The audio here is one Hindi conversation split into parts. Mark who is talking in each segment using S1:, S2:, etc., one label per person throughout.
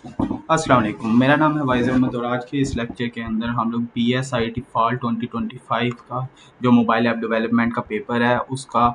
S1: अस्सलाम वालेकुम, मेरा नाम है वाइज़ अहमद और आज के इस लेक्चर के अंदर हम लोग BSIT फॉल 2025 का जो मोबाइल ऐप डेवलपमेंट का पेपर है उसका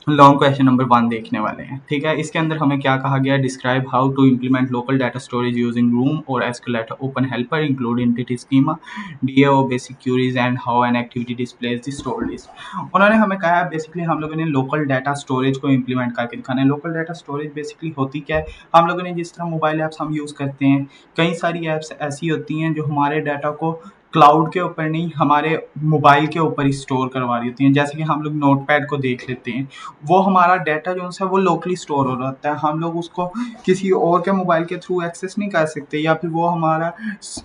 S1: लॉन्ग क्वेश्चन नंबर 1 देखने वाले हैं। ठीक है, इसके अंदर हमें क्या कहा गया है, describe how to implement local data storage using room और SQL open helper include entity schema, DAO basic queries and how an activity displays the store list. उन्होंने हमें कहा है बेसिकली हम लोगों ने लोकल डाटा स्टोरेज को इम्प्लीमेंट करके दिखाना है। लोकल डाटा स्टोरेज बेसिकली होती क्या है, हम लोगों ने जिस तरह मोबाइल ऐप्स हम यूज़ करते हैं, कई सारी ऐप्स ऐसी होती हैं जो हमारे डाटा को क्लाउड के ऊपर नहीं, हमारे मोबाइल के ऊपर ही स्टोर करवा रही होती हैं। जैसे कि हम लोग नोटपैड को देख लेते हैं, वो हमारा डाटा जो है वो लोकली स्टोर हो रहता है, हम लोग उसको किसी और के मोबाइल के थ्रू एक्सेस नहीं कर सकते, या फिर वो हमारा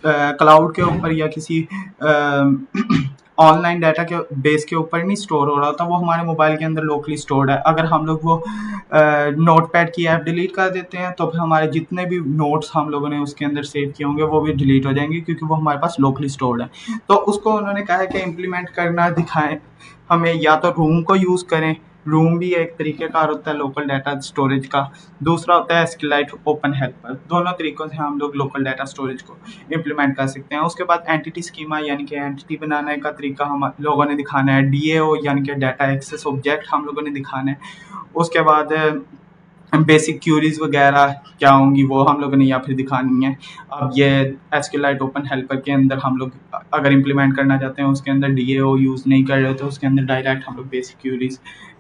S1: क्लाउड के ऊपर या किसी ऑनलाइन डाटा के बेस के ऊपर नहीं स्टोर हो रहा होता, वो हमारे मोबाइल के अंदर लोकली स्टोर्ड है। अगर हम लोग वो नोटपैड की ऐप डिलीट कर देते हैं तो फिर हमारे जितने भी नोट्स हम लोगों ने उसके अंदर सेव किए होंगे वो भी डिलीट हो जाएंगे, क्योंकि वो हमारे पास लोकली स्टोर्ड है। तो उसको उन्होंने कहा है कि इम्प्लीमेंट करना दिखाएं हमें, या तो रूम को यूज़ करें, रूम भी एक तरीक़ेकार होता है लोकल डाटा स्टोरेज का, दूसरा होता है एसक्यूएलाइट ओपन हेल्पर। दोनों तरीक़ों से हम लोग लोकल डाटा स्टोरेज को इम्प्लीमेंट कर सकते हैं। उसके बाद एंटिटी स्कीमा यानी कि एंटिटी बनाने का तरीका हम लोगों ने दिखाना है, डीएओ यानी कि डाटा एक्सेस ऑब्जेक्ट हम लोगों ने दिखाना है। उसके बाद बेसिक क्यूरीज वगैरह क्या होंगी वो हम लोगों ने या फिर दिखानी है। अब ये एसक्यूएलाइट ओपन हेल्पर के अंदर हम लोग अगर इम्प्लीमेंट करना चाहते हैं, उसके अंदर डीएओ यूज़ नहीं कर रहे, तो उसके अंदर डायरेक्ट हम लोग बेसिक क्यूरीज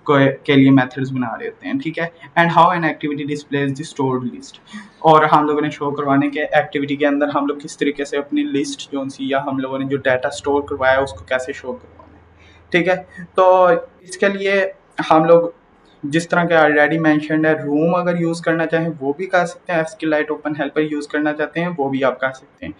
S1: के लिए मेथड्स बना रहे होते हैं। ठीक है, and how an activity displays the stored list, और हम लोगों ने शो करवाने के एक्टिविटी के अंदर हम लोग किस तरीके से अपनी लिस्ट जो सी या हम लोगों ने जो डाटा स्टोर करवाया है उसको कैसे शो करवाना है। ठीक है, तो इसके लिए हम लोग जिस तरह के ऑलरेडी मेंशन्ड है, रूम अगर यूज़ करना चाहें वो भी कर सकते हैं, एसक्यूएलाइट ओपन हेल्पर यूज़ करना चाहते हैं वो भी आप कर सकते हैं।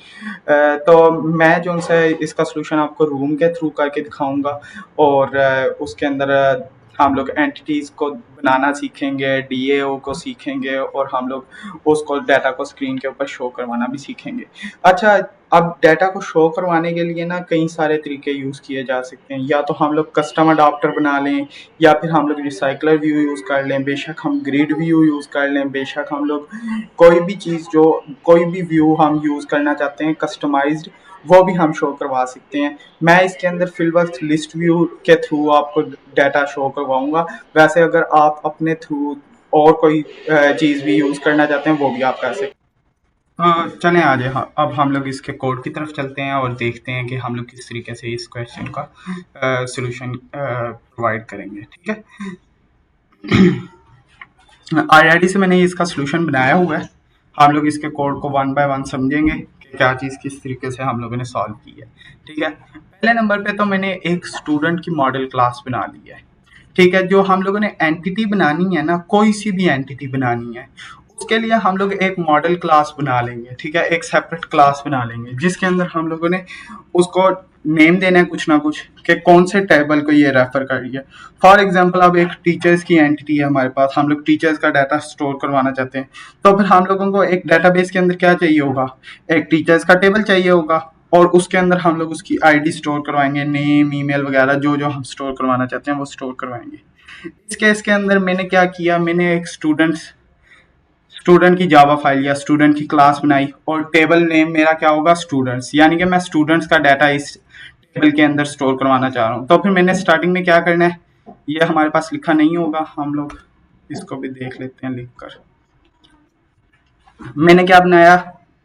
S1: तो मैं जो है इसका सलूशन आपको रूम के थ्रू करके दिखाऊंगा, और उसके अंदर हम लोग एंटिटीज़ को बनाना सीखेंगे, डीएओ को सीखेंगे, और हम लोग उसको डाटा को स्क्रीन के ऊपर शो करवाना भी सीखेंगे। अच्छा, अब डाटा को शो करवाने के लिए ना कई सारे तरीके यूज़ किए जा सकते हैं, या तो हम लोग कस्टम अडाप्टर बना लें, या फिर हम लोग रिसाइकलर व्यू यूज़ कर लें, बेशक हम ग्रिड व्यू यूज़ कर लें, बेशक हम लोग कोई भी चीज़ जो कोई भी व्यू हम यूज़ करना चाहते हैं कस्टमाइज्ड, वो भी हम शो करवा सकते हैं। मैं इसके अंदर फिलवक्त लिस्ट व्यू के थ्रू आपको डाटा शो करवाऊंगा। वैसे अगर आप अपने थ्रू और कोई चीज़ भी यूज़ करना चाहते हैं वो भी आप कर सकते हैं। चलें आगे, हाँ, अब हम लोग इसके कोड की तरफ चलते हैं और देखते हैं कि हम लोग किस तरीके से इस क्वेश्चन का सॉल्यूशन प्रोवाइड करेंगे। ठीक है, ऑलरेडी से मैंने इसका सॉल्यूशन बनाया हुआ है, हम लोग इसके कोड को वन बाय वन समझेंगे कि क्या चीज़ किस तरीके से हम लोगों ने सॉल्व की है। ठीक है, पहले नंबर पे तो मैंने एक स्टूडेंट की मॉडल क्लास बना ली है। ठीक है, जो हम लोगों ने एंटिटी बनानी है ना, कोई सी भी एंटिटी बनानी है, उसके लिए हम लोग एक मॉडल क्लास बना लेंगे। ठीक है, एक सेपरेट क्लास बना लेंगे जिसके अंदर हम लोगों ने उसको नेम देना है कुछ ना कुछ, कि कौन से टेबल को ये रेफर कर रही है। फॉर एग्जांपल अब एक टीचर्स की एंटिटी है हमारे पास, हम लोग टीचर्स का डाटा स्टोर करवाना चाहते हैं, तो फिर हम लोगों को एक डाटाबेस के अंदर क्या चाहिए होगा, एक टीचर्स का टेबल चाहिए होगा, और उसके अंदर हम लोग उसकी आईडी स्टोर करवाएंगे, नेम, ईमेल वगैरह जो जो हम स्टोर करवाना चाहते हैं वो स्टोर करवाएंगे। इस केस के अंदर मैंने क्या किया, मैंने एक स्टूडेंट की जावा फाइल या स्टूडेंट की क्लास बनाई, और टेबल नेम मेरा क्या होगा, स्टूडेंट्स, यानी कि मैं स्टूडेंट्स का डाटा इस टेबल के अंदर स्टोर करवाना चाह रहा हूँ। तो फिर मैंने स्टार्टिंग में क्या करना है, ये हमारे पास लिखा नहीं होगा, हम लोग इसको भी देख लेते हैं लिख कर। मैंने क्या बनाया,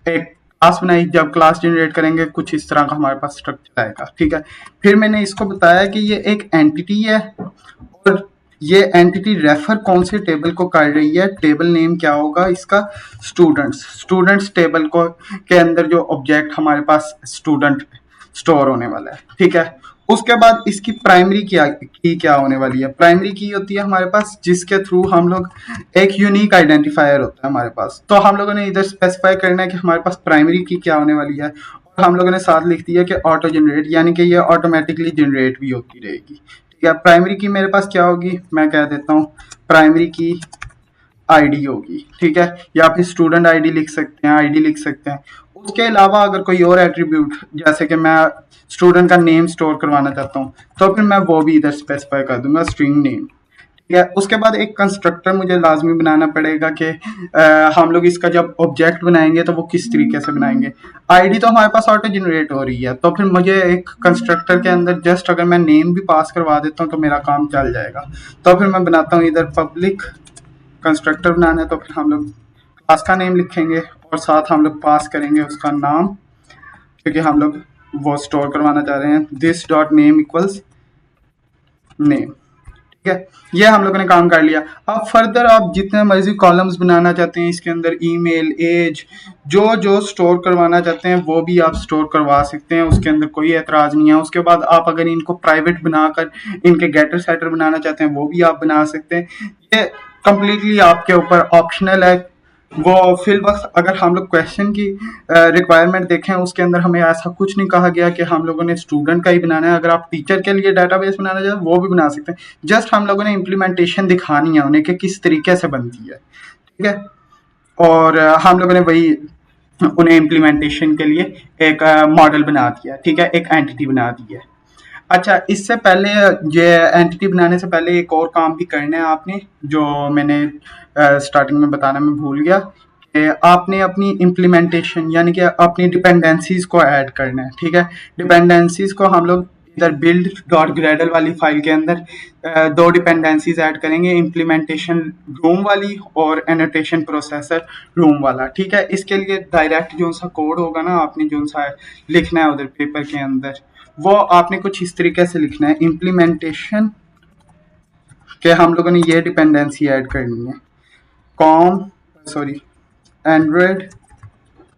S1: एक क्लास बनाई, जब क्लास जनरेट करेंगे कुछ इस तरह का हमारे पास स्ट्रक्चर आएगा। ठीक है, फिर मैंने इसको बताया कि ये एक एंटिटी है, और ये एंटिटी रेफर कौन से टेबल को कर रही है, टेबल नेम क्या होगा इसका, स्टूडेंट्स टेबल को के अंदर जो ऑब्जेक्ट हमारे पास स्टूडेंट स्टोर होने वाला है। ठीक है, उसके बाद इसकी प्राइमरी की क्या होने वाली है, प्राइमरी की होती है हमारे पास जिसके थ्रू हम लोग एक यूनिक आइडेंटिफायर होता है हमारे पास, तो हम लोगों ने इधर स्पेसिफाई करना है कि हमारे पास प्राइमरी की क्या होने वाली है, और हम लोगों ने साथ लिख दिया कि ऑटो जनरेट, यानी कि ये ऑटोमेटिकली जनरेट भी होती रहेगी। ठीक है, प्राइमरी की मेरे पास क्या होगी, मैं कह देता हूँ प्राइमरी की आईडी होगी। ठीक है, या फिर स्टूडेंट आईडी लिख सकते हैं, आईडी लिख सकते हैं। उसके अलावा अगर कोई और एट्रीब्यूट, जैसे कि मैं स्टूडेंट का नेम स्टोर करवाना चाहता हूँ, तो फिर मैं वो भी इधर स्पेसिफाई कर दूंगा, स्ट्रिंग नेम। ठीक है। उसके बाद एक कंस्ट्रक्टर मुझे लाजमी बनाना पड़ेगा कि हम लोग इसका जब ऑब्जेक्ट बनाएंगे तो वो किस तरीके से बनाएंगे। आईडी तो हमारे पास ऑटो जनरेट हो रही है, तो फिर मुझे एक कंस्ट्रक्टर के अंदर जस्ट अगर मैं नेम भी पास करवा देता हूँ तो मेरा काम चल जाएगा। तो फिर मैं बनाता हूँ इधर पब्लिक कंस्ट्रक्टर बनाना है, तो फिर हम लोग क्लास का नेम लिखेंगे और साथ हम लोग पास करेंगे उसका नाम, क्योंकि हम लोग वो स्टोर करवाना चाह रहे हैं। This dot name equals name. ठीक है, ये हम लोगों ने काम कर लिया। अब फर्दर आप जितने मर्जी कॉलम्स बनाना चाहते हैं इसके अंदर, ईमेल, एज, जो जो स्टोर करवाना चाहते हैं वो भी आप स्टोर करवा सकते हैं, उसके अंदर कोई एतराज नहीं है। उसके बाद आप अगर इनको प्राइवेट बनाकर इनके गेटर सेटर बनाना चाहते हैं वो भी आप बना सकते हैं। ये कंप्लीटली आपके ऊपर ऑप्शनल है। वो फिल वक्त अगर हम लोग क्वेश्चन की रिक्वायरमेंट देखें, उसके अंदर हमें ऐसा कुछ नहीं कहा गया कि हम लोगों ने स्टूडेंट का ही बनाना है। अगर आप टीचर के लिए डाटाबेस बनाना चाहते हैं वो भी बना सकते हैं। जस्ट हम लोगों ने इम्प्लीमेंटेशन दिखानी है उन्हें कि किस तरीके से बनती है। ठीक है, और हम लोगों ने वही उन्हें इम्प्लीमेंटेशन के लिए एक मॉडल बना दिया। ठीक है, एक एंटिटी बना दी है। अच्छा, इससे पहले ये एंटिटी बनाने से पहले एक और काम भी करना है आपने, जो मैंने स्टार्टिंग में बताना मैं भूल गया, कि आपने अपनी इम्प्लीमेंटेशन यानी कि अपनी डिपेंडेंसीज को ऐड करना है। ठीक है, डिपेंडेंसीज को हम लोग इधर बिल्ड डॉट ग्रेडल वाली फाइल के अंदर दो डिपेंडेंसीज ऐड करेंगे, इम्प्लीमेंटेशन रूम वाली और एनोटेशन प्रोसेसर रूम वाला। ठीक है, इसके लिए डायरेक्ट जो सा कोड होगा ना, आपने जो सा लिखना है उधर पेपर के अंदर, वो आपने कुछ इस तरीके से लिखना है। इम्प्लीमेंटेशन के हम लोगों ने ये डिपेंडेंसी ऐड करनी है, com sorry Android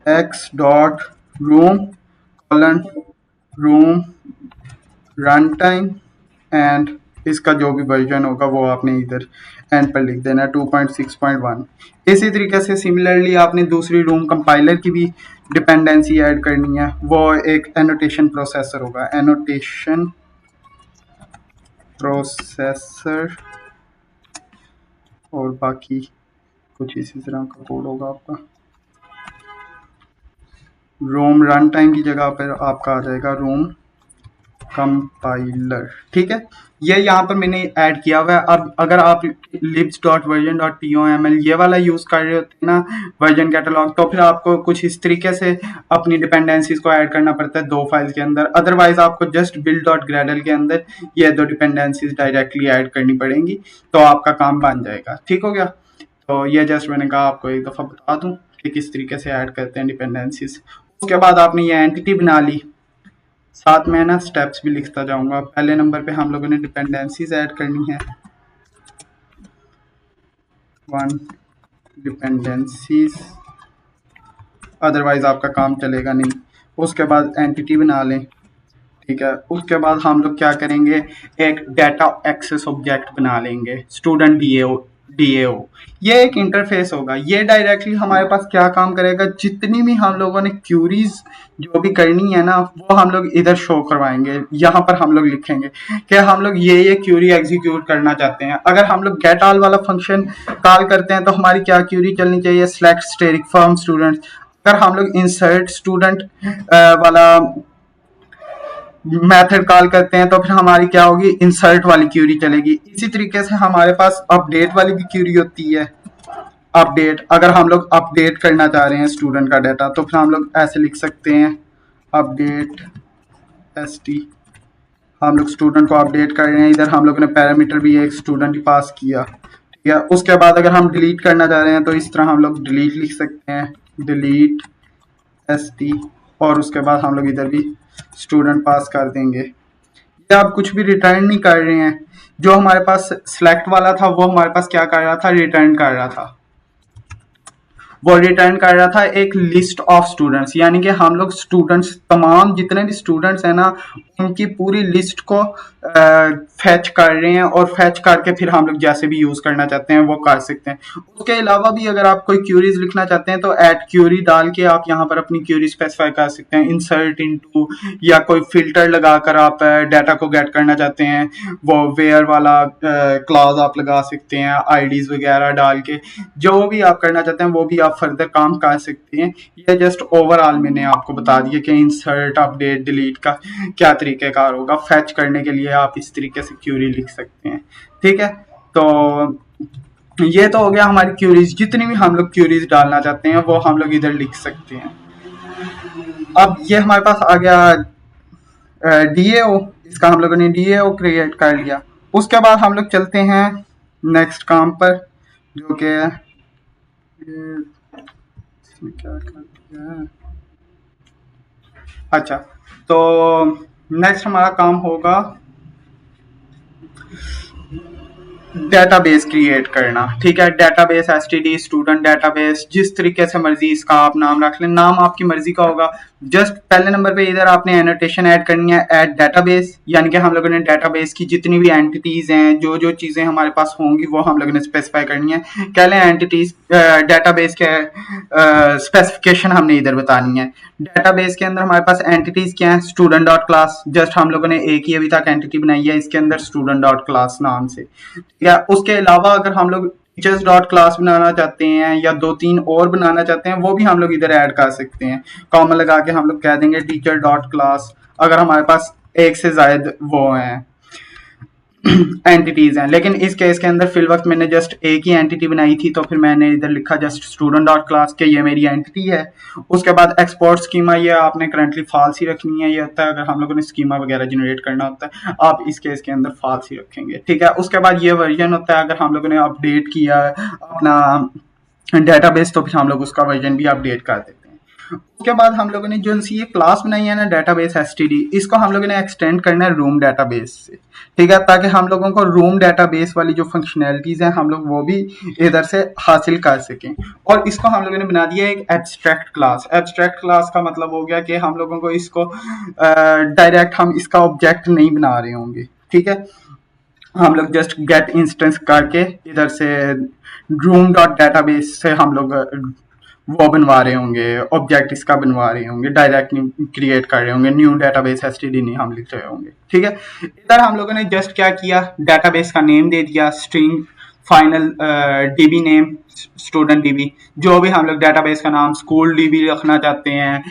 S1: x dot room colon room run time and इसका जो भी वर्जन होगा वो आपने इधर एंड पर लिख देना है 2.6.1। इसी तरीके से सिमिलरली आपने दूसरी रूम कंपाइलर की भी डिपेंडेंसी ऐड करनी है, वो एक एनोटेशन प्रोसेसर होगा, एनोटेशन प्रोसेसर, और बाकी कुछ इसी तरह का कोड होगा आपका। रोम रन टाइम की जगह पर आपका आ जाएगा रोम कंपाइलर। ठीक है, ये यहाँ पर मैंने ऐड किया हुआ है। अब अगर आप libs.version.toml ये वाला यूज कर रहे होते हैं ना वर्जन कैटलॉग, तो फिर आपको कुछ इस तरीके से अपनी डिपेंडेंसीज को ऐड करना पड़ता है दो फाइल्स के अंदर। अदरवाइज आपको जस्ट build.gradle के अंदर ये दो डिपेंडेंसीज डायरेक्टली ऐड करनी पड़ेंगी, तो आपका काम बन जाएगा। ठीक हो गया, तो ये जस्ट मैंने कहा आपको एक दफ़ा बता दूं कि किस तरीके से ऐड करते हैं डिपेंडेंसीज। उसके बाद आपने ये एंटिटी बना ली, साथ में ना स्टेप्स भी लिखता जाऊंगा। पहले नंबर पे हम लोगों ने डिपेंडेंसीज ऐड करनी है, 1 डिपेंडेंसीज, अदरवाइज आपका काम चलेगा नहीं। उसके बाद एंटिटी बना लें। ठीक है, उसके बाद हम लोग क्या करेंगे, एक डाटा एक्सेस ऑब्जेक्ट बना लेंगे, स्टूडेंट डीएओ। ये एक इंटरफेस होगा, ये डायरेक्टली हमारे पास क्या काम करेगा, जितनी भी हम लोगों ने क्यूरीज जो भी करनी है ना वो हम लोग इधर शो करवाएंगे। यहाँ पर हम लोग लिखेंगे कि हम लोग ये क्यूरी एग्जीक्यूट करना चाहते हैं। अगर हम लोग गेट ऑल वाला फंक्शन कॉल करते हैं तो हमारी क्या क्यूरी चलनी चाहिए, सिलेक्ट स्टैटिक फ्रॉम स्टूडेंट्स। अगर हम लोग इंसर्ट स्टूडेंट वाला मेथड कॉल करते हैं तो फिर हमारी क्या होगी, इंसर्ट वाली क्यूरी चलेगी। इसी तरीके से हमारे पास अपडेट वाली भी क्यूरी होती है। अपडेट, अगर हम लोग अपडेट करना चाह रहे हैं स्टूडेंट का डाटा तो फिर हम लोग ऐसे लिख सकते हैं, अपडेट st, हम लोग स्टूडेंट को अपडेट कर रहे हैं। इधर हम लोगों ने पैरामीटर भी एक स्टूडेंट ही पास किया। ठीक है, उसके बाद अगर हम डिलीट करना चाह रहे हैं तो इस तरह हम लोग डिलीट लिख सकते हैं, डिलीट st, और उसके बाद हम लोग इधर भी स्टूडेंट पास कर देंगे। ये आप कुछ भी रिटर्न नहीं कर रहे हैं। जो हमारे पास सिलेक्ट वाला था वो हमारे पास क्या कर रहा था, रिटर्न कर रहा था, वो रिटर्न कर रहा था एक लिस्ट ऑफ स्टूडेंट्स, यानी कि हम लोग स्टूडेंट्स तमाम जितने भी स्टूडेंट्स हैं ना उनकी पूरी लिस्ट को फैच कर रहे हैं, और फैच करके फिर हम लोग जैसे भी यूज करना चाहते हैं वो कर सकते हैं। उसके अलावा भी अगर आप कोई क्यूरीज लिखना चाहते हैं तो ऐड क्यूरी डाल के आप यहाँ पर अपनी क्यूरी स्पेसिफाई कर सकते हैं, इंसर्ट इनटू, या कोई फिल्टर लगाकर आप डाटा को गेट करना चाहते हैं वो वेयर वाला क्लॉज आप लगा सकते हैं, आईडीज वगैरह डाल के जो भी आप करना चाहते हैं वो भी आप फर्दर काम कर सकते हैं। ये जस्ट ओवरऑल मैंने आपको बता दिया कि इंसर्ट अपडेट डिलीट का क्या तरीकेकार होगा। फैच करने के लिए आप इस तरीके से क्यूरी लिख सकते हैं। ठीक है, तो ये तो हो गया हमारी क्यूरीज, जितनी भी हम लोग क्यूरीज डालना चाहते हैं वो हम लोग इधर लिख सकते हैं। अब ये हमारे पास आ गया डीएओ, इसका हम लोगों ने डीएओ क्रिएट कर लिया। उसके बाद हम लोग चलते हैं नेक्स्ट काम पर, जो कि क्या कर दिया है। अच्छा, तो नेक्स्ट हमारा काम होगा डेटाबेस क्रिएट करना। ठीक है, डेटाबेस एसटीडी स्टूडेंट डेटाबेस, जिस तरीके से मर्जी इसका आप नाम रख लें, नाम आपकी मर्जी का होगा। जस्ट पहले नंबर पे इधर आपने एनोटेशन ऐड करनी है, ऐड डेटाबेस, यानी कि हम लोगों ने डेटाबेस की जितनी भी एंटिटीज हैं, जो जो चीजें हमारे पास होंगी वो हम लोगों ने स्पेसिफाई करनी है। कह लें एंटिटीज, डेटाबेस के स्पेसिफिकेशन हमने इधर बतानी है। डेटाबेस के अंदर हमारे पास एंटिटीज क्या है, स्टूडेंट डॉट क्लास, जस्ट हम लोगों ने एक ही अभी तक एंटिटी बनाई है इसके अंदर, स्टूडेंट डॉट क्लास नाम से। या उसके अलावा अगर हम लोग टीचर्स डॉट क्लास बनाना चाहते हैं या 2-3 और बनाना चाहते हैं, वो भी हम लोग इधर ऐड कर सकते हैं। कॉमा लगा के हम लोग कह देंगे टीचर डॉट क्लास, अगर हमारे पास एक से ज्यादा वो हैं एंटिटीज हैं। लेकिन इस केस के अंदर फिल वक्त मैंने जस्ट एक ही एंटिटी बनाई थी, तो फिर मैंने इधर लिखा जस्ट स्टूडेंट डॉट क्लास के ये मेरी एंटिटी है। उसके बाद एक्सपोर्ट स्कीमा, ये आपने करंटली फॉल्स ही रखनी है। ये होता है अगर हम लोगों ने स्कीमा वगैरह जनरेट करना होता है, आप इस केस के अंदर फॉल्स ही रखेंगे। ठीक है, उसके बाद ये वर्जन होता है, अगर हम लोगों ने अपडेट किया अपना डेटाबेस तो फिर हम लोग उसका वर्जन भी अपडेट कर देते हैं। उसके बाद हम लोगों ने जो सी ये क्लास बनाई है ना डेटाबेस एसटीडी, इसको हम लोगों ने एक्सटेंड करना है रूम डेटाबेस से। ठीक है, ताकि हम लोगों को रूम डेटाबेस वाली जो फंक्शनैलिटीज हैं हम लोग वो भी इधर से हासिल कर सकें। और इसको हम लोगों ने बना दिया एक एब्स्ट्रैक्ट क्लास। एब्स्ट्रैक्ट क्लास का मतलब हो गया कि हम लोगों को इसको डायरेक्ट हम इसका ऑब्जेक्ट नहीं बना रहे होंगे। ठीक है, हम लोग जस्ट गेट इंस्टेंस करके इधर से रूम डॉट डेटाबेस से हम लोग वो बनवा रहे होंगे, ऑब्जेक्ट इसका बनवा रहे होंगे, डायरेक्ट नहीं क्रिएट कर रहे होंगे, न्यू डेटाबेस एसटीडी नहीं हम लिख रहे होंगे। ठीक है, इधर हम लोगों ने जस्ट क्या किया, डेटाबेस का नेम दे दिया, string final dB name student dB, जो भी हम लोग डेटाबेस का नाम स्कूल डीबी रखना चाहते हैं,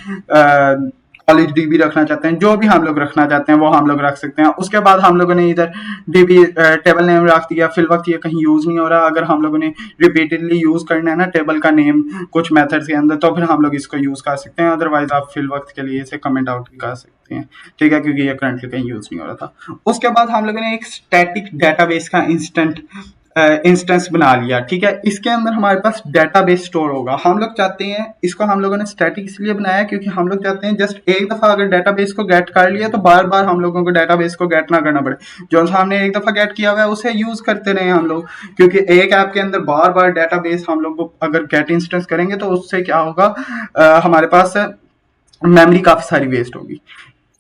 S1: कॉलेज डीबी रखना चाहते हैं, जो भी हम लोग रखना चाहते हैं वो हम लोग रख सकते हैं। उसके बाद हम लोगों ने इधर डीबी टेबल नेम रख दिया। फिल वक्त ये कहीं यूज नहीं हो रहा, अगर हम लोगों ने रिपीटेडली यूज करना है ना टेबल का नेम कुछ मेथड्स के अंदर, तो फिर हम लोग इसको यूज कर सकते हैं। अदरवाइज आप फिल वक्त के लिए इसे कमेंट आउट भी कर सकते हैं। ठीक है, क्योंकि ये करंटली कहीं यूज नहीं हो रहा था। उसके बाद हम लोगों ने एक स्टैटिक डेटाबेस का इंस्टेंस बना लिया। ठीक है, इसके अंदर हमारे पास डेटाबेस स्टोर होगा। हम लोग चाहते हैं इसको, हम लोगों ने स्टैटिक इसलिए बनाया क्योंकि हम लोग चाहते हैं जस्ट एक दफा अगर डेटाबेस को गेट कर लिया तो बार बार हम लोगों को डेटाबेस को गेट ना करना पड़े। जो हमने एक दफा गेट किया हुआ है उसे यूज करते रहे हम लोग, क्योंकि एक ऐप के अंदर बार बार डेटाबेस हम लोग अगर गेट इंस्टेंस करेंगे तो उससे क्या होगा, हमारे पास मेमोरी काफी सारी वेस्ट होगी।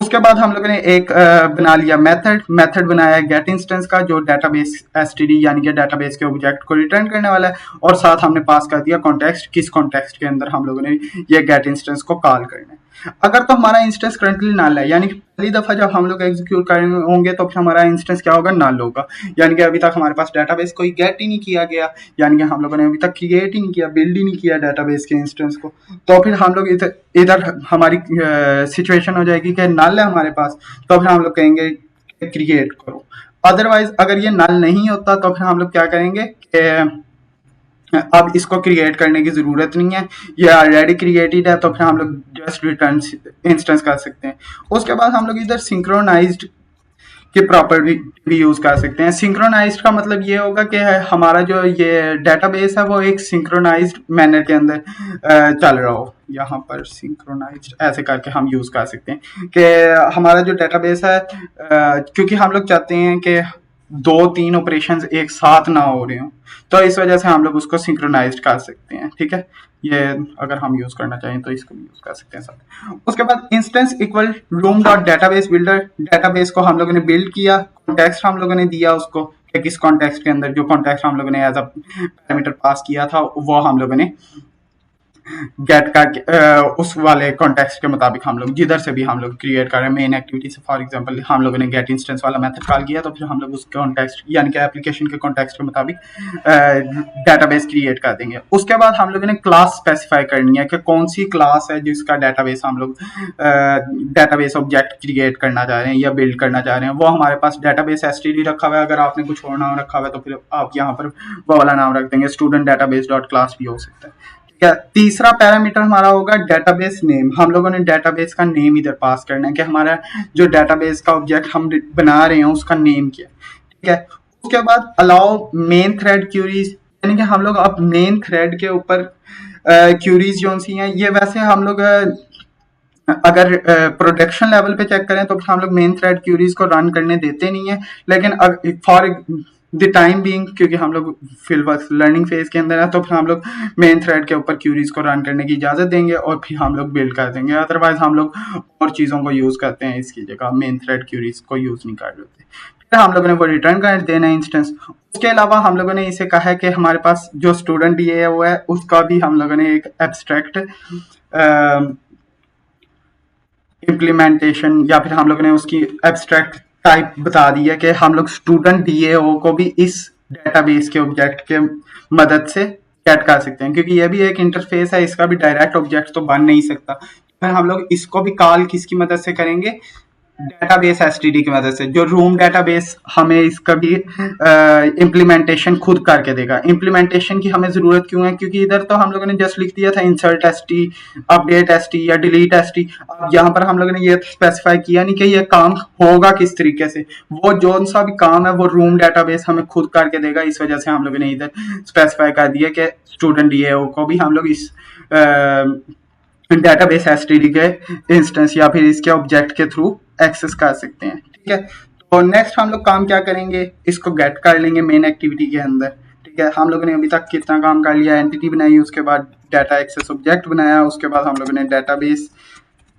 S1: उसके बाद हम लोगों ने एक बना लिया मेथड बनाया गेट इंस्टेंस का, जो डेटाबेस एसटीडी यानी कि डेटाबेस के ऑब्जेक्ट को रिटर्न करने वाला है। और साथ हमने पास कर दिया कॉन्टेक्स्ट, किस कॉन्टेक्स्ट के अंदर हम लोगों ने ये गेट इंस्टेंस को कॉल करना है। अगर तो हमारा इंस्टेंस करंटली नल है, यानी कि पहली दफा जब हम लोग एग्जीक्यूट करेंगे होंगे तो फिर हमारा इंस्टेंस क्या होगा, नल होगा। यानी कि अभी तक हमारे पास डेटाबेस कोई गेट ही नहीं किया गया, यानी कि हम लोगों ने अभी तक क्रिएट ही नहीं किया, बिल्ड ही नहीं किया डेटाबेस के इंस्टेंस को। तो फिर हम लोग इधर हमारी सिचुएशन हो जाएगी कि नल है हमारे पास, तो फिर हम लोग कहेंगे क्रिएट करो। अदरवाइज अगर ये नल नहीं होता तो फिर हम लोग क्या करेंगे कि अब इसको क्रिएट करने की जरूरत नहीं है, ये ऑलरेडी क्रिएटेड है, तो फिर हम लोग जस्ट रिटर्न इंस्टेंस कर सकते हैं। उसके बाद हम लोग इधर सिंक्रोनाइज्ड के प्रॉपर्टी भी यूज कर सकते हैं। सिंक्रोनाइज्ड का मतलब ये होगा कि हमारा जो ये डेटाबेस है वो एक सिंक्रोनाइज्ड मैनर के अंदर चल रहा हो। यहाँ पर सिंक्रोनाइज्ड ऐसे करके हम यूज कर सकते हैं कि हमारा जो डेटाबेस है, क्योंकि हम लोग चाहते हैं कि 2-3 ऑपरेशंस एक साथ ना हो रहे हो, तो इस वजह से हम लोग उसको सिंक्रोनाइज्ड कर सकते हैं। ठीक है, ये अगर हम यूज करना चाहें तो इसको भी यूज कर सकते हैं साथ। उसके बाद instance equal room dot database builder, database को हम लोगों ने बिल्ड किया, कॉन्टेक्स्ट हम लोगों ने दिया उसको कि किस कॉन्टेक्स्ट के अंदर, जो कॉन्टेक्स्ट हम लोगों ने एज अ पैरामीटर पास किया था वो हम लोगों ने गेट का उस वाले कॉन्टेक्स्ट के मुताबिक हम लोग जिधर से भी हम लोग क्रिएट कर रहे हैं मेन एक्टिविटी से, फॉर एग्जांपल हम लोगों ने गेट इंस्टेंस वाला मेथड कॉल किया तो फिर हम लोग उस कॉन्टेक्स्ट यानी कि एप्लीकेशन के कॉन्टेक्स्ट के मुताबिक डेटाबेस क्रिएट कर देंगे। उसके बाद हम लोगों ने क्लास स्पेसिफाई करनी है कि कौन सी क्लास है जिसका डेटाबेस हम लोग डेटाबेस ऑब्जेक्ट क्रिएट करना चाह रहे हैं या बिल्ड करना चाह रहे हैं। वो हमारे पास डेटाबेस एसटीडी रखा हुआ है, अगर आपने कुछ और नाम रखा हुआ है तो फिर आप यहाँ पर वो वाला नाम रख देंगे, स्टूडेंट डेटाबेस डॉट क्लास भी हो सकता है। तीसरा पैरामीटर हमारा होगा डेटाबेस नेम। हम लोगों ने डेटाबेस का नेम इधर पास करना है कि हमारा जो डेटाबेस का ऑब्जेक्ट हम बना रहे हैं उसका नेम क्या है, ठीक है। उसके बाद अलाउ मेन थ्रेड क्यूरीज, यानी कि हम लोग अब मेन थ्रेड के ऊपर क्यूरीज जो सी हैं ये वैसे हम लोग अगर प्रोडक्शन लेवल पे चेक करें तो हम लोग मेन थ्रेड क्यूरीज को रन करने देते नहीं है, लेकिन फॉर द टाइम बीइंग क्योंकि हम लोग फिलहाल लर्निंग फेज के अंदर है तो फिर हम लोग मेन थ्रेड के ऊपर क्यूरीज को रन करने की इजाजत देंगे और फिर हम लोग बिल्ड कर देंगे। अदरवाइज हम लोग और चीज़ों को यूज़ करते हैं, इसकी जगह मेन थ्रेड क्यूरीज को यूज़ नहीं कर लेते। फिर हम लोगों ने वो रिटर्न कर देना है इंस्टेंस। उसके अलावा हम लोगों ने इसे कहा है कि हमारे पास जो स्टूडेंट ये है वो है उसका भी हम लोगों ने एक एब्स्ट्रैक्ट इम्प्लीमेंटेशन या फिर हम लोगों ने उसकी एब्स्ट्रैक्ट टाइप बता दी है कि हम लोग स्टूडेंट डीएओ को भी इस डेटाबेस के ऑब्जेक्ट के मदद से गेट कर सकते हैं, क्योंकि ये भी एक इंटरफेस है, इसका भी डायरेक्ट ऑब्जेक्ट तो बन नहीं सकता। फिर हम लोग इसको भी कॉल किसकी मदद से करेंगे, डेटाबेस एसटीडी की मदद से। जो रूम डेटाबेस हमें इसका भी इम्प्लीमेंटेशन खुद करके देगा। इम्प्लीमेंटेशन की हमें जरूरत क्यों है, क्योंकि इधर तो हम लोगों ने जस्ट लिख दिया था इंसर्ट एसटी, अपडेट एसटी या डिलीट एसटी। अब यहाँ पर हम लोगों ने ये स्पेसिफाई किया नहीं कि ये काम होगा किस तरीके से, वो जो सा भी काम है वो रूम डेटाबेस हमें खुद करके देगा। इस वजह से हम लोगों ने इधर स्पेसिफाई कर दिया कि स्टूडेंट डीएओ को भी हम लोग इस डेटाबेस एसटीडी के इंस्टेंस या फिर इसके ऑब्जेक्ट के थ्रू एक्सेस कर सकते हैं, ठीक है। तो नेक्स्ट हम लोग काम क्या करेंगे, इसको गेट कर लेंगे मेन एक्टिविटी के अंदर, ठीक है। हम लोगों ने अभी तक कितना काम कर लिया, एंटिटी बनाई, उसके बाद डाटा एक्सेस ऑब्जेक्ट बनाया, उसके बाद हम लोगों ने डेटाबेस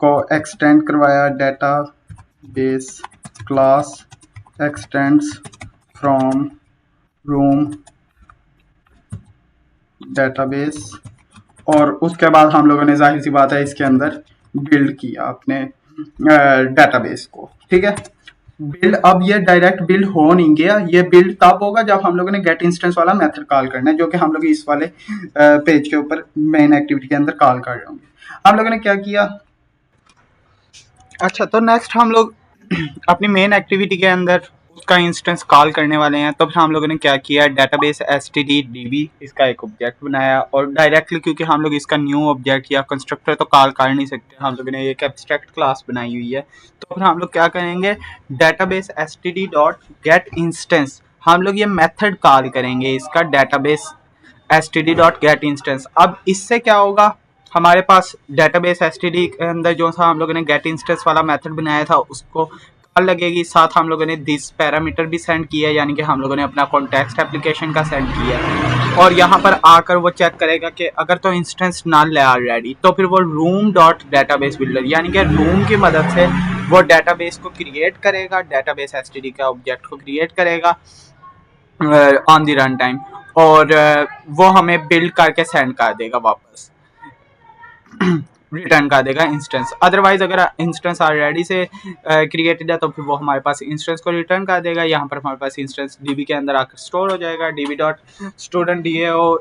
S1: को एक्सटेंड करवाया, database class extends from room database, और उसके बाद हम लोगों ने जाहिर सी बात है इसके अंदर बिल्ड किया अपने डेटाबेस को, ठीक है। बिल्ड, अब ये डायरेक्ट बिल्ड हो नहीं गया, ये बिल्ड तब होगा जब हम लोगों ने गेट इंस्टेंस वाला मेथड कॉल करना है, जो कि हम लोग इस वाले पेज के ऊपर मेन एक्टिविटी के अंदर कॉल कर रहे होंगे। हम लोगों ने क्या किया, अच्छा तो नेक्स्ट हम लोग अपनी मेन एक्टिविटी के अंदर उसका इंस्टेंस कॉल करने वाले हैं। तो फिर हम लोगों ने क्या किया, डेटाबेस एसटीडी डीबी इसका एक ऑब्जेक्ट बनाया, और डायरेक्टली क्योंकि हम लोग इसका न्यू ऑब्जेक्ट या कंस्ट्रक्टर तो कॉल कर नहीं सकते, हम लोगों ने एक एब्स्ट्रैक्ट क्लास बनाई हुई है। तो फिर हम लोग क्या करेंगे, database STD dot gate instance, हम लोग ये मेथड कॉल करेंगे इसका database STD dot gate instance. अब इससे क्या होगा, हमारे पास डेटाबेस एसटीडी के अंदर जो सा हम लोगों ने गेट इंस्टेंस वाला मेथड बनाया था उसको कॉल लगेगी, साथ हम लोगों ने दिस पैरामीटर भी सेंड किया, यानी कि हम लोगों ने अपना कॉन्टेक्स्ट एप्लीकेशन का सेंड किया, और यहाँ पर आकर वो चेक करेगा कि अगर तो इंस्टेंस नल है ऑलरेडी तो फिर वो रूम डॉट डेटाबेस बिल्डर यानी कि रूम की मदद से वो डेटाबेस को क्रिएट करेगा, डेटाबेस एसटीडी का ऑब्जेक्ट को क्रिएट करेगा ऑन द रन टाइम, और वो हमें बिल्ड करके सेंड कर देगा वापस रिटर्न कर देगा इंस्टेंस। अदरवाइज अगर इंस्टेंस ऑलरेडी से क्रिएटेड है तो फिर वो हमारे पास इंस्टेंस को रिटर्न कर देगा। यहाँ पर हमारे पास इंस्टेंस डीबी के अंदर आकर स्टोर हो जाएगा, डीबी डॉट स्टूडेंट डीएओ।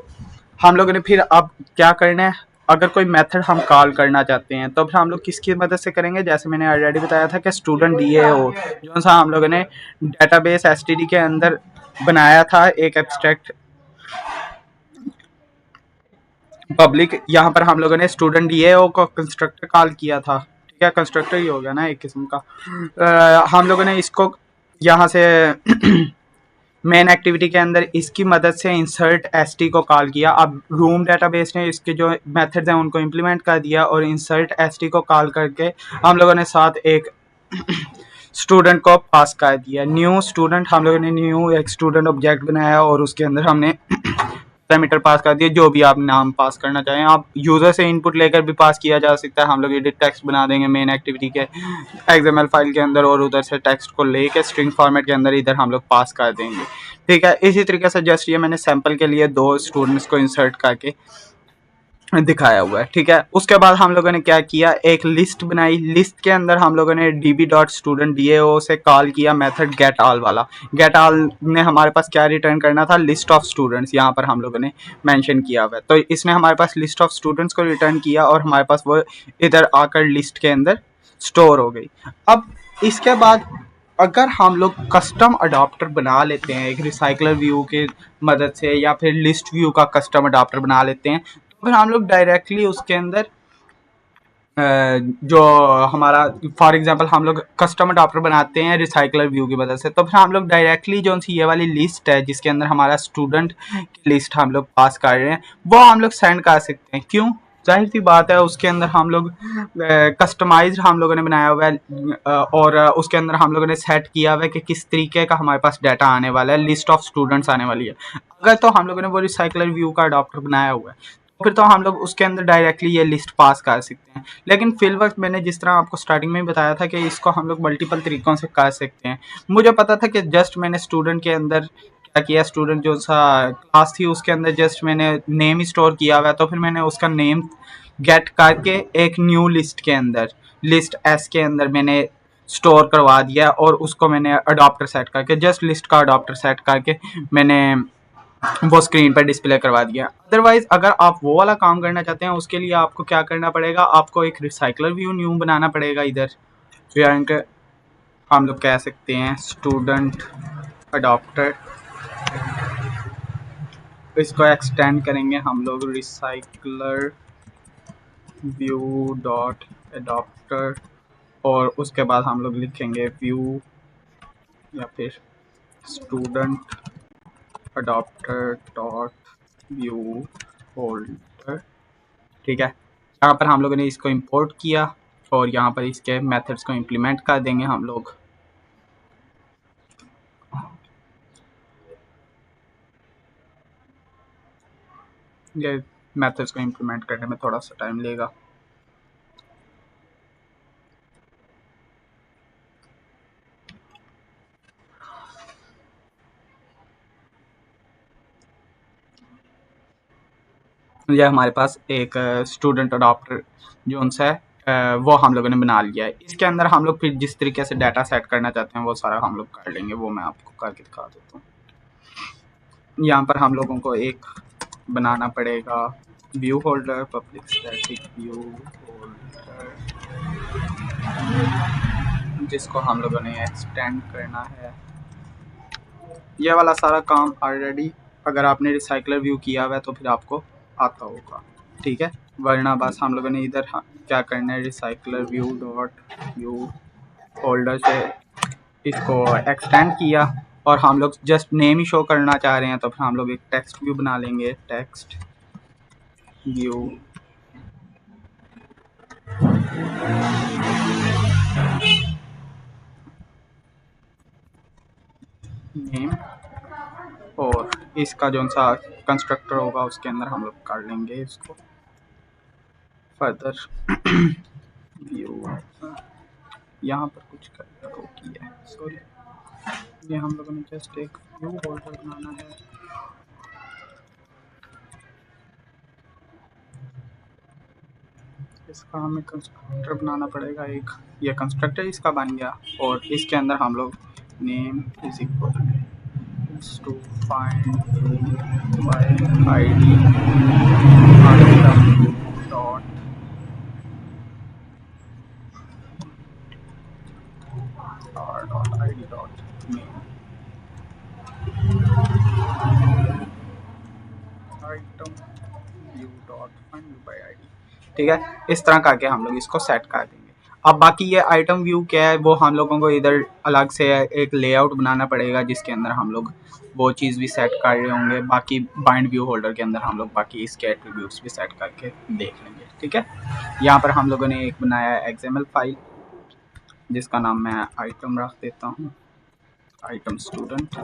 S1: हम लोगों ने फिर अब क्या करना है, अगर कोई मेथड हम कॉल करना चाहते हैं तो फिर हम लोग किसकी मदद से करेंगे, जैसे मैंने ऑलरेडी बताया था कि स्टूडेंट डीएओ जो सा हम लोगों ने डेटाबेस एसटीडी के अंदर बनाया था एक एब्स्ट्रैक्ट पब्लिक, यहाँ पर हम लोगों ने स्टूडेंट डीएओ को कंस्ट्रक्टर कॉल किया था, ठीक है, कंस्ट्रक्टर ही हो गया ना एक किस्म का। हम लोगों ने इसको यहाँ से मेन एक्टिविटी के अंदर इसकी मदद से इंसर्ट एसटी को कॉल किया। अब रूम डेटाबेस ने इसके जो मेथड्स हैं उनको इम्प्लीमेंट कर दिया, और इंसर्ट एसटी को कॉल करके हम लोगों ने साथ एक स्टूडेंट को पास कर दिया, न्यू स्टूडेंट। हम लोगों ने न्यू एक स्टूडेंट ऑब्जेक्ट बनाया और उसके अंदर हमने पैरामीटर पास कर दिए, जो भी आप नाम पास करना चाहें। आप यूज़र से इनपुट लेकर भी पास किया जा सकता है। हम लोग एडिट टेक्स्ट बना देंगे मेन एक्टिविटी के एक्सएमएल फाइल के अंदर, और उधर से टेक्स्ट को लेके स्ट्रिंग फॉर्मेट के अंदर इधर हम लोग पास कर देंगे, ठीक है। इसी तरीके से जस्ट ये मैंने सैम्पल के लिए 2 स्टूडेंट्स को इंसर्ट करके दिखाया हुआ है। ठीक है, उसके बाद हम लोगों ने क्या किया, एक लिस्ट बनाई। लिस्ट के अंदर हम लोगों ने db.student DAO से कॉल किया मेथड गेट ऑल वाला। गेट ऑल ने हमारे पास क्या रिटर्न करना था, लिस्ट ऑफ स्टूडेंट्स, यहाँ पर हम लोगों ने मेंशन किया हुआ है। तो इसने हमारे पास लिस्ट ऑफ स्टूडेंट्स को रिटर्न किया और हमारे पास वो इधर आकर लिस्ट के अंदर स्टोर हो गई। अब इसके बाद अगर हम लोग कस्टम अडॉप्टर बना लेते हैं एक रिसाइकलर व्यू के मदद से, या फिर लिस्ट व्यू का कस्टम अडॉप्टर बना लेते हैं, तो फिर हम लोग डायरेक्टली उसके अंदर जो हमारा फॉर एग्जांपल हम लोग कस्टम अडॉप्टर बनाते हैं रिसाइकलर व्यू की मदद से, तो फिर हम लोग डायरेक्टली जो सी ये वाली लिस्ट है जिसके अंदर हमारा स्टूडेंट की लिस्ट हम लोग पास कर रहे हैं, वो हम लोग सेंड कर सकते हैं। क्यों, जाहिर सी बात है, उसके अंदर हम लोग कस्टमाइज हम लोगों ने बनाया हुआ है, और उसके अंदर हम लोगों ने सेट किया हुआ है कि किस तरीके का हमारे पास डाटा आने वाला है, लिस्ट ऑफ स्टूडेंट्स आने वाली है। अगर तो हम लोगों ने वो रिसाइकलर व्यू का अडॉप्टर बनाया हुआ है, फिर तो हम लोग उसके अंदर डायरेक्टली ये लिस्ट पास कर सकते हैं। लेकिन फिल वक्त मैंने जिस तरह आपको स्टार्टिंग में ही बताया था कि इसको हम लोग मल्टीपल तरीकों से कर सकते हैं। मुझे पता था कि जस्ट मैंने स्टूडेंट के अंदर क्या किया, स्टूडेंट जो सा क्लास थी उसके अंदर जस्ट मैंने नेम स्टोर किया हुआ है, तो फिर मैंने उसका नेम गेट करके एक न्यू लिस्ट के अंदर, लिस्ट एस के अंदर मैंने स्टोर करवा दिया, और उसको मैंने अडॉप्टर सेट करके, जस्ट लिस्ट का अडॉप्टर सेट करके मैंने वो स्क्रीन पर डिस्प्ले करवा दिया। अदरवाइज अगर आप वो वाला काम करना चाहते हैं, उसके लिए आपको क्या करना पड़ेगा, आपको एक रिसाइकलर व्यू न्यू बनाना पड़ेगा। इधर फिर हम लोग कह सकते हैं स्टूडेंट अडॉप्टर, इसको एक्सटेंड करेंगे हम लोग रिसाइकलर व्यू डॉट अडॉप्टर, और उसके बाद हम लोग लिखेंगे व्यू या फिर student adopter dot view holder. ठीक है, यहाँ पर हम लोगों ने इसको इंपोर्ट किया और यहाँ पर इसके मेथड्स को इम्प्लीमेंट कर देंगे हम लोग। ये मेथड्स को इम्प्लीमेंट करने में थोड़ा सा टाइम लेगा। ये हमारे पास एक स्टूडेंट अडॉप्टर जो उनसे वो हम लोगों ने बना लिया है। इसके अंदर हम लोग फिर जिस तरीके से डाटा सेट करना चाहते हैं वो सारा हम लोग कर लेंगे, वो मैं आपको करके दिखा देता हूँ। यहाँ पर हम लोगों को एक बनाना पड़ेगा view holder, public static view holder, जिसको हम लोगों ने एक्सटेंड करना है। ये वाला सारा काम ऑलरेडी अगर आपने रिसाइकलर व्यू किया हुआ है तो फिर आपको आता होगा। ठीक है, वरना बस हम लोगों ने इधर क्या करना है, recycler view dot view holder से इसको एक्सटेंड किया, और हम लोग जस्ट नेम ही शो करना चाह रहे हैं, तो फिर हम लोग एक टेक्स्ट व्यू बना लेंगे, टेक्स्ट व्यू नेम, और इसका जो सा कंस्ट्रक्टर होगा उसके अंदर हम लोग कर लेंगे इसको फर्दर व्यू। यहाँ पर कुछ करना किया है, सॉरी, ये हम लोगों ने जस्ट एक व्यू होल्डर बनाना है। इसका हमें कंस्ट्रक्टर बनाना पड़ेगा एक, ये कंस्ट्रक्टर इसका बन गया, और इसके अंदर हम लोग name is equal to find by ID dot ID dot name item view dot find by ID. ठीक है, इस तरह करके हम लोग इसको सेट कर देंगे। अब बाकी ये आइटम व्यू क्या है, वो हम लोगों को इधर अलग से एक लेआउट बनाना पड़ेगा जिसके अंदर हम लोग वो चीज़ भी सेट कर रहे होंगे। बाकी बाइंड व्यू होल्डर के अंदर हम लोग बाकी इसके एट्रीब्यूट्स भी सेट करके देख लेंगे। ठीक है, यहाँ पर हम लोगों ने एक बनाया है XML फाइल जिसका नाम मैं आइटम रख देता हूँ, आइटम स्टूडेंट,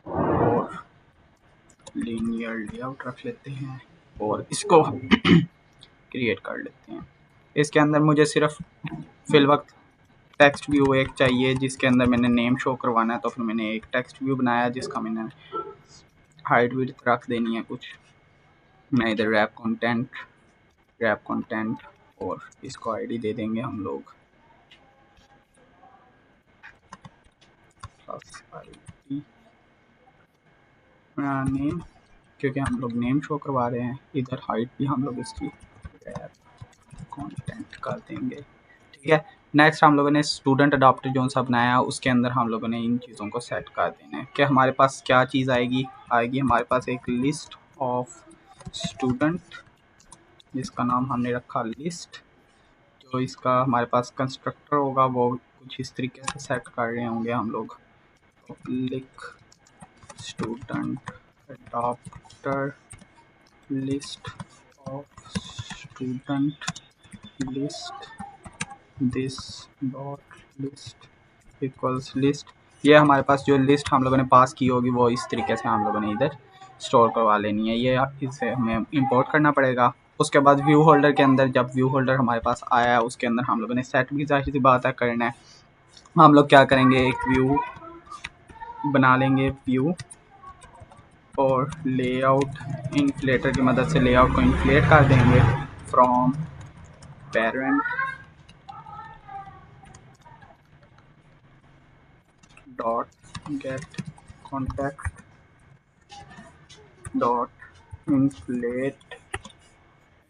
S1: और लीनियर लेआउट रख लेते हैं और इसको क्रिएट कर लेते हैं। इसके अंदर मुझे सिर्फ फिल वक्त टेक्स्ट व्यू एक चाहिए जिसके अंदर मैंने नेम शो करवाना है, तो फिर मैंने एक टेक्स्ट व्यू बनाया जिसका मैंने हाइट विड्थ रख देनी है कुछ। मैं इधर रैप कंटेंट ग्रैब कंटेंट और इसको आईडी दे देंगे हम लोग ID नेम, क्योंकि हम लोग नेम शो करवा रहे हैं। इधर हाइट भी हम लोग इसकी ग्रैब कंटेंट कर देंगे, ठीक है। नेक्स्ट हम लोगों ने स्टूडेंट अडॉप्टर जो सा बनाया उसके अंदर हम लोगों ने इन चीज़ों को सेट कर देना है कि हमारे पास क्या चीज़ आएगी हमारे पास एक लिस्ट ऑफ स्टूडेंट जिसका नाम हमने रखा लिस्ट। जो इसका हमारे पास कंस्ट्रक्टर होगा वो कुछ इस तरीके से सेट कर रहे होंगे हम लोग। तो लिख student adopter list of student list this dot list equals list. ये हमारे पास जो लिस्ट हम लोगों ने पास की होगी वो इस तरीके से हम लोगों ने इधर स्टोर करवा लेनी है। ये इसे हमें इंपोर्ट करना पड़ेगा। उसके बाद व्यू होल्डर के अंदर जब व्यू होल्डर हमारे पास आया है उसके अंदर हम लोगों ने सेट भी जाहिर सी बात है करना है। हम लोग क्या करेंगे, एक व्यू बना लेंगे व्यू और लेआउट इन्फ्लेटर की मदद से लेआउट को इन्फ्लेट कर देंगे from parent dot gate context dot inflate.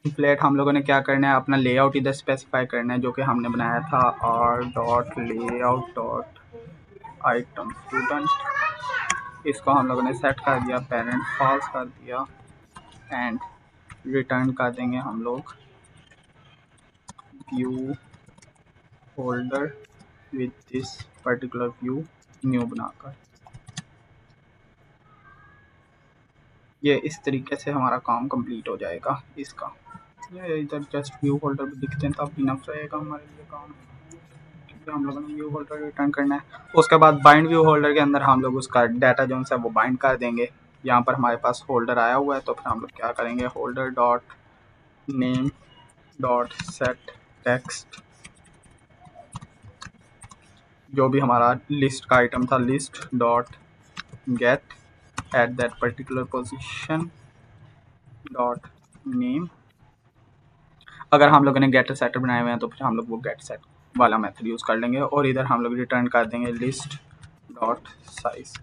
S1: Inflate हम लोगों ने क्या करना है, अपना लेआउट इधर स्पेसिफाई करना है जो कि हमने बनाया था R dot layout dot item student. इसको हम लोगों ने सेट कर दिया, पेरेंट फॉल्स कर दिया एंड रिटर्न कर देंगे हम लोग view holder with this particular view new बनाकर। ये इस तरीके से हमारा काम कंप्लीट हो जाएगा इसका। ये इधर जस्ट व्यू होल्डर भी दिखते हैं तब इनफ रहेगा हमारे लिए काम, क्योंकि हम लोगों ने व्यू होल्डर रिटर्न करना है। उसके बाद बाइंड व्यू होल्डर के अंदर हम लोग उसका डाटा जो है वो बाइंड कर देंगे। यहाँ पर हमारे पास होल्डर आया हुआ है तो फिर हम लोग क्या करेंगे, holder dot name dot set text, जो भी हमारा लिस्ट का आइटम था list dot gate at that particular position dot name. अगर हम लोगों ने गेटर सेटर बनाए हुए हैं तो फिर हम लोग वो गेट सेट वाला मेथड यूज़ कर लेंगे और इधर हम लोग रिटर्न कर देंगे लिस्ट डॉट साइज।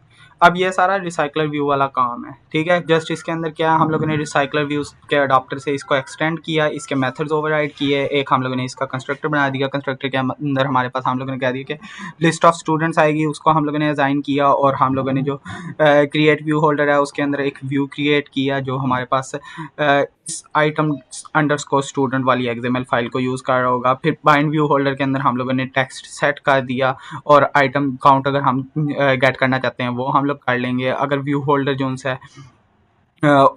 S1: अब ये सारा रिसाइकलर व्यू वाला काम है, ठीक है। जस्ट इसके अंदर क्या हम लोगों ने रिसाइकलर व्यूज के अडॉप्टर से इसको एक्सटेंड किया, इसके मेथड्स ओवरराइड किए। एक हम लोगों ने इसका कंस्ट्रक्टर बना दिया, कंस्ट्रक्टर के अंदर हमारे पास हम लोगों ने कह दिया कि लिस्ट ऑफ स्टूडेंट्स आएगी, उसको हम लोगों ने असाइन किया और हम लोगों ने जो क्रिएट व्यू होल्डर है उसके अंदर एक व्यू क्रिएट किया जो हमारे पास इस आइटम अंडरस्कोर स्टूडेंट वाली एक्सएमएल फाइल को यूज़ कर रहा होगा। फिर बाइंड व्यू होल्डर के अंदर हम लोगों ने टेक्स्ट सेट कर दिया और आइटम काउंट अगर हम गेट करना चाहते हैं वो हम लोग कर लेंगे। अगर व्यू होल्डर जो है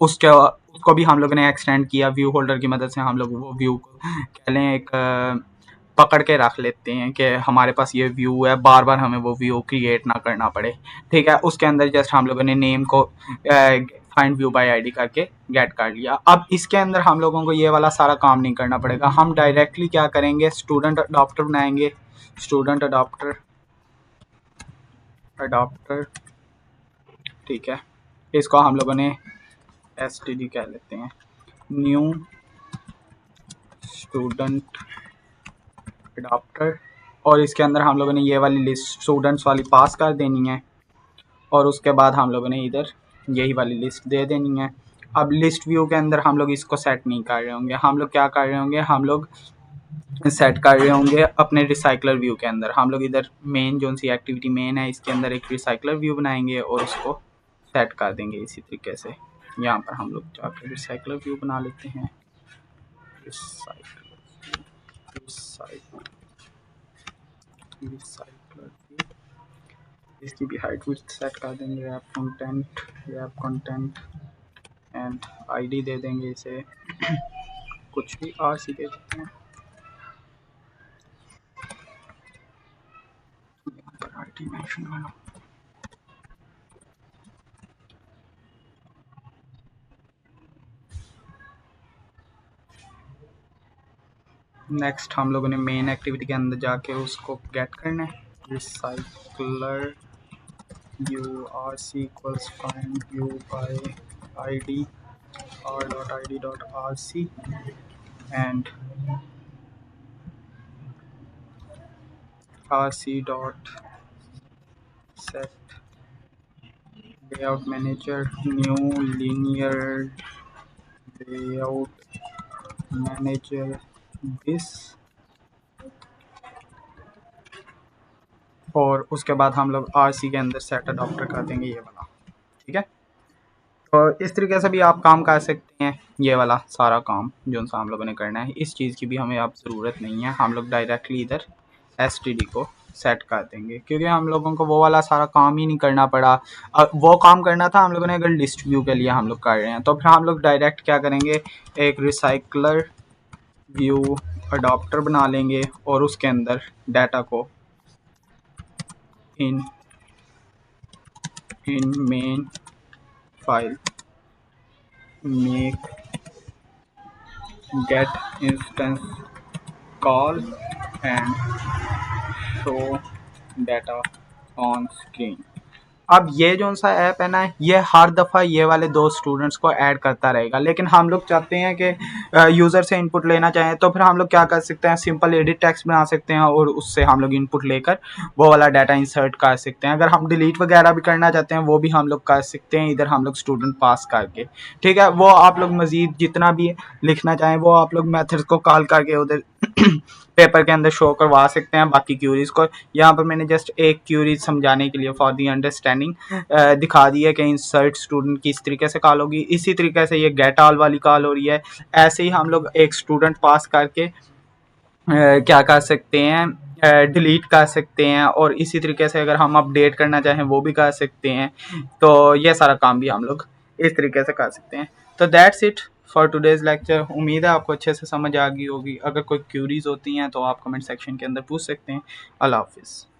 S1: उसको भी हम लोगों ने एक्सटेंड किया व्यू होल्डर की मदद से। हम लोग वो व्यू को कह लें एक पकड़ के रख लेते हैं कि हमारे पास ये व्यू है, बार बार हमें वो व्यू क्रिएट ना करना पड़े, ठीक है। उसके अंदर जस्ट हम लोगों ने नेम को फाइंड व्यू बाय आईडी करके गेट कर लिया। अब इसके अंदर हम लोगों को ये वाला सारा काम नहीं करना पड़ेगा। हम डायरेक्टली क्या करेंगे, स्टूडेंट अडॉप्टर बनाएंगे, स्टूडेंट अडॉप्टर ठीक है। इसको हम लोगों ने STD कह लेते हैं, न्यू स्टूडेंट अडॉप्टर। और इसके अंदर हम लोगों ने ये वाली लिस्ट स्टूडेंट्स वाली पास कर देनी है और उसके बाद हम लोगों ने इधर यही वाली लिस्ट दे देनी है। अब लिस्ट व्यू के अंदर हम लोग इसको सेट नहीं कर रहे होंगे, हम लोग क्या कर रहे होंगे, हम लोग सेट कर रहे होंगे अपने रिसाइकलर व्यू के अंदर। हम लोग इधर मेन जो सी एक्टिविटी मेन है इसके अंदर एक रिसाइकलर व्यू बनाएंगे और उसको सेट कर देंगे इसी तरीके से। यहाँ पर हम लोग जाकर रिसाइकलर व्यू बना लेते हैं, रिसाइकलर व्यू। इसकी भी हाइट विड्थ सेट कर देंगे, रैप कंटेंट एंड आईडी दे देंगे इसे कुछ भी RC दे देते हैं, यहाँ पर आईडी मेंशन वाला। नेक्स्ट हम लोगों ने मेन एक्टिविटी के अंदर जाके उसको गेट करना है, recycler view RC equals find view bye ID r.id.rc and rc dot set layout manager new linear layout manager this, और उसके बाद हम लोग rc के अंदर सेट अडॉप्टर कर देंगे ये वाला। ठीक है, तो इस तरीके से भी आप काम कर सकते हैं। ये वाला सारा काम जो सा हम लोगों ने करना है, इस चीज़ की भी हमें अब ज़रूरत नहीं है, हम लोग डायरेक्टली इधर std को सेट कर देंगे, क्योंकि हम लोगों को वो वाला सारा काम ही नहीं करना पड़ा। वो काम करना था हम लोगों ने, अगर लिस्ट व्यू के लिए हम लोग कर रहे हैं तो फिर हम लोग डायरेक्ट क्या करेंगे, एक रिसाइकलर व्यू अडॉप्टर बना लेंगे और उसके अंदर डाटा को in main file make get instance call and show data on screen। अब ये जो सा ऐप है ना, ये हर दफ़ा ये वाले दो स्टूडेंट्स को ऐड करता रहेगा, लेकिन हम लोग चाहते हैं कि यूज़र से इनपुट लेना चाहें तो फिर हम लोग क्या कर सकते हैं, सिंपल एडिट टेक्स्ट बना सकते हैं और उससे हम लोग इनपुट लेकर वो वाला डाटा इंसर्ट कर सकते हैं। अगर हम डिलीट वगैरह भी करना चाहते हैं वो भी हम लोग कर सकते हैं, इधर हम लोग स्टूडेंट पास करके। ठीक है, वो आप लोग मज़ीद जितना भी लिखना चाहें वो आप लोग मेथड्स को कॉल करके उधर पेपर के अंदर शो करवा सकते हैं बाकी क्यूरीज को। यहाँ पर मैंने जस्ट एक क्यूरी समझाने के लिए फॉर दी अंडरस्टैंडिंग दिखा दी है कि इंसर्ट स्टूडेंट किस तरीके से कॉल होगी। इसी तरीके से ये गेट ऑल वाली कॉल हो रही है। ऐसे ही हम लोग एक स्टूडेंट पास करके क्या कर सकते हैं, डिलीट कर सकते हैं, और इसी तरीके से अगर हम अपडेट करना चाहें वो भी कर सकते हैं। तो ये सारा काम भी हम लोग इस तरीके से कर सकते हैं। तो that's it for today's lecture. उम्मीद है आपको अच्छे से समझ आ गई होगी। अगर कोई क्यूरीज होती हैं तो आप कमेंट सेक्शन के अंदर पूछ सकते हैं। अल्लाह हाफिज़।